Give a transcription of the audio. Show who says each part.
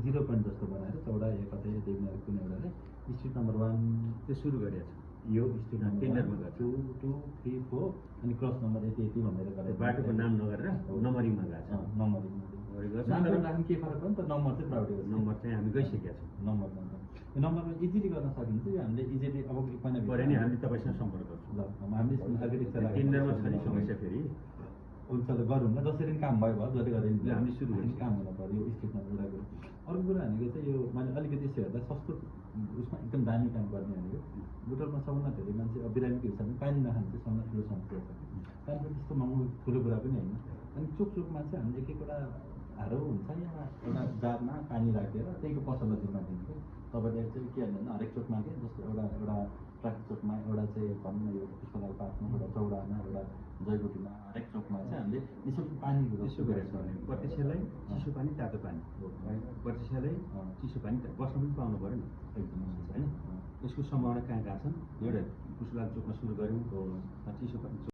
Speaker 1: 0 point जस्तो बनाएर चौडा कतै देख्ने कुनै एउटाले स्ट्रिट नम्बर 1
Speaker 2: त्यो सुरु गरेको छ
Speaker 1: यो स्ट्रिट नम्बर
Speaker 2: टेन्डरमा गएको
Speaker 1: 2 2 3 4 अनि क्रस नम्बर यति यति भनेर गरेर
Speaker 2: बाटोको नाम नगरेर नम्बरिङमा गएको छ
Speaker 1: नम्बरिङमा
Speaker 2: गरेको छ
Speaker 1: नाम राख्नु के फरक पर्छ नम्बर चाहिँ प्रायोरिटी
Speaker 2: नम्बर चाहिँ हामी गइसकेका छौँ
Speaker 1: नम्बर यो नम्बरमा इजिली गर्न सकिन्छ यो हामीले इजिली अब एकपल्ट
Speaker 2: परे नि हामीले तपाईँसँग सम्पर्क गर्छौँ
Speaker 1: ल हामीले यसमा आर्किटेक्चर
Speaker 2: टेन्डरमा छ नि समस्या फेरि
Speaker 1: हुन्छ त गरौँ न जसरी काम भयो जति गरे
Speaker 2: हामीले सुरु गरेँ
Speaker 1: काम हुन पर्यो यो स्टेटमा एउटा कुरो अर्को कुरा भनेको चाहिँ यो मैले अलिकति यसो हेर्दा सस्तो उसमा एकदम दामी काम गर्ने भनेको बुटलमा सबभन्दा धेरै मान्छे अब बिरामीको हिसाबले पानी नखानु चाहिँ सबभन्दा ठुलो समस्या छ पानी पनि त्यस्तो महँगो ठुलो कुरा पनि होइन अनि चोक चोकमा चाहिँ हामीले एक एकवटा हारो हुन्छ या एउटा जारमा पानी राखेर त्यहीको पसललाई जिम्मा दिन्छ तपाईँले चाहिँ के भन्दैन हरेक चोकमा के जस्तो एउटा ट्राफिक चोकमा एउटा चाहिँ भनौँ न यो पुष्पलाल पार्कमा एउटा चौडामा एउटा जयगुटीमा हरेक चोकमा चाहिँ हामीले निःशुल्क पानीको
Speaker 2: यसो गरेर गर्ने प्रत्यक्षलाई चिसो पानी तातो पानी प्रत्यक्षलाई चिसो पानी बस्न पनि पाउनु पऱ्यो नि
Speaker 1: एकदम
Speaker 2: होइन यसको सम्भावना कहाँ कहाँ छन् एउटा पुष्पलाल चोकमा सुरु गऱ्यौँ चिसो पानी